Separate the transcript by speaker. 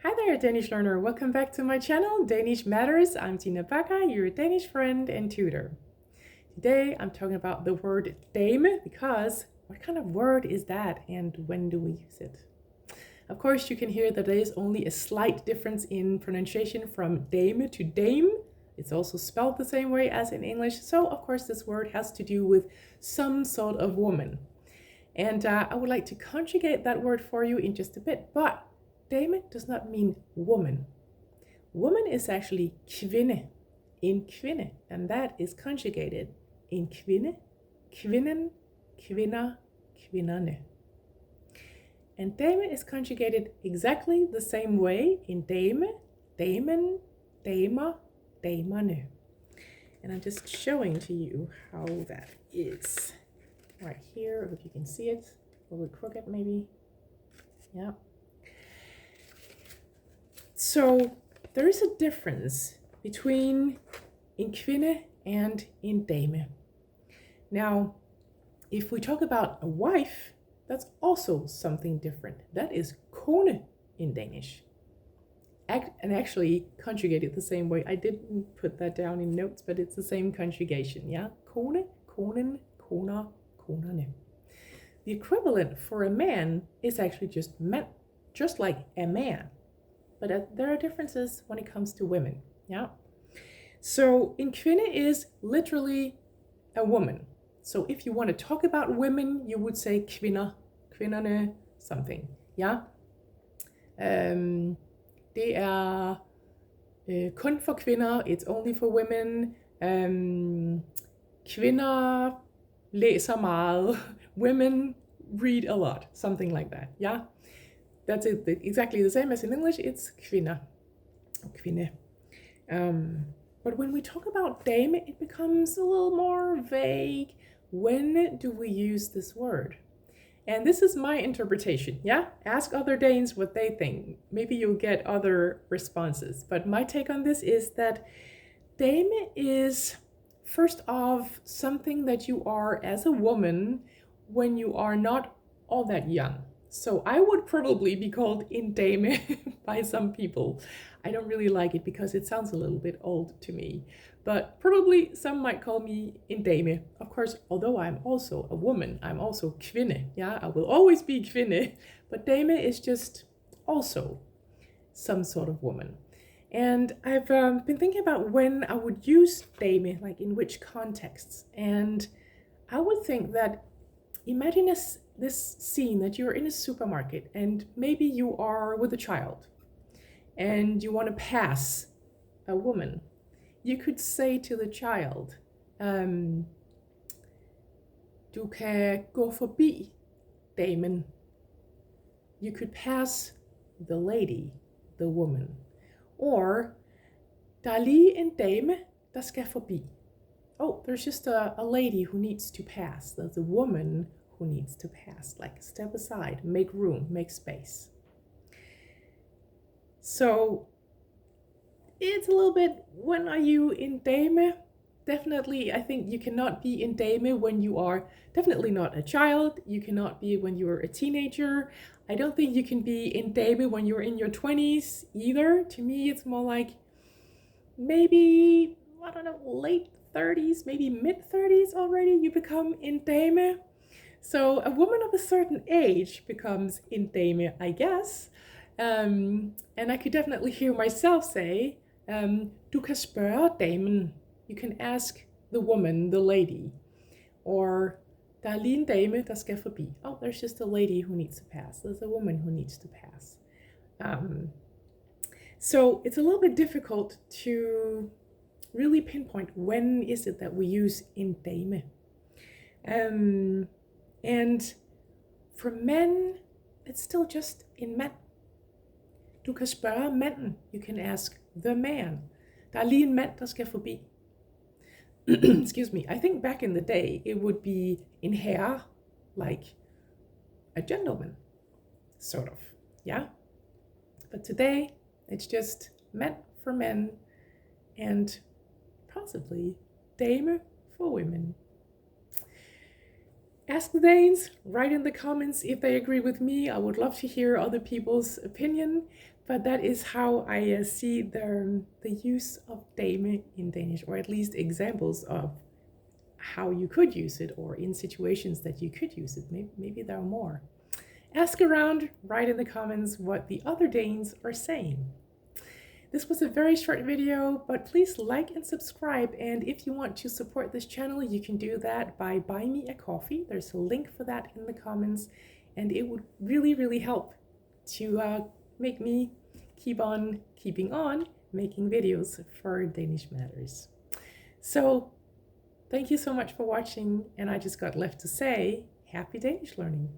Speaker 1: Hi there, Danish learner. Welcome back to my channel, Danish Matters. I'm Tina Bakker, your Danish friend and tutor. Today, I'm talking about the word dame because what kind of word is that and when do we use it? Of course, you can hear that there is only a slight difference in pronunciation from dame to dame. It's also spelled the same way as in English. So, of course, this word has to do with some sort of woman. And I would like to conjugate that word for you in just a bit, but dame does not mean woman. Woman is actually kvinde, en kvinde, and that is conjugated in kvinde, kvinden, kvinder, kvinderne. And dame is conjugated exactly the same way in dame, damen, damer, damerne. And I'm just showing to you how that is. Right here, if you can see it, a little crooked maybe. Yeah. So there is a difference between en kvinde and en dame. Now, if we talk about a wife, that's also something different. That is kone in Danish. And actually conjugated the same way. I didn't put that down in notes, but it's the same conjugation, yeah? Kone, konen, koner, konerne. The equivalent for a man is actually just man, just like a man. But there are differences when it comes to women, yeah? So en kvinde is literally a woman. So if you want to talk about women, you would say kvinder, kvinderne, something, yeah? Det er kun for kvinder, it's only for women. Kvinder læser meget, women read a lot, something like that, yeah? That's it, exactly the same as in English, it's kvinder, kvinde. But when we talk about dame, it becomes a little more vague. When do we use this word? And this is my interpretation, yeah? Ask other Danes what they think. Maybe you'll get other responses. But my take on this is that dame is, first off, something that you are as a woman when you are not all that young. So I would probably be called en dame by some people. I don't really like it because it sounds a little bit old to me. But probably some might call me en dame. Of course, although I'm also a woman, I'm also kvinde. Yeah, I will always be kvinde. But dame is just also some sort of woman. And I've been thinking about when I would use dame, like in which contexts. And I would think that, imagine this scene that you're in a supermarket and maybe you are with a child and you want to pass a woman. You could say to the child, du kan gå forbi damen. You could pass the lady, the woman. Or, der er lige en dame, der skal forbi. Oh, there's just a lady who needs to pass. There's a woman who needs to pass. Like, step aside, make room, make space. So it's a little bit, when are you en dame? Definitely, I think you cannot be en dame when you are definitely not a child. You cannot be when you are a teenager. I don't think you can be en dame when you're in your 20s either. To me, it's more like maybe, I don't know, late 30s, maybe mid 30s already, you become en dame. So a woman of a certain age becomes en dame, I guess. And I could definitely hear myself say, du kan spørge damen. You can ask the woman, the lady. Or, der er lige en dame, der skal forbi. Oh, there's just a lady who needs to pass. There's a woman who needs to pass. So it's a little bit difficult to really pinpoint when is it that we use en dame. And for men, it's still just en mand. Du kan spørge manden. You can ask the man. Der er lige en mand, der skal forbi. Excuse me. I think back in the day, it would be en herre, like a gentleman, sort of, yeah? But today, it's just men for men and possibly dame for women. Ask the Danes, write in the comments if they agree with me. I would love to hear other people's opinion. But that is how I see the use of dame in Danish, or at least examples of how you could use it, or in situations that you could use it. Maybe there are more. Ask around, write in the comments what the other Danes are saying. This was a very short video, but please like and subscribe. And if you want to support this channel, you can do that by buying me a coffee. There's a link for that in the comments. And it would really, really help to make me keep on keeping on making videos for Danish Matters. So thank you so much for watching. And I just got left to say, happy Danish learning.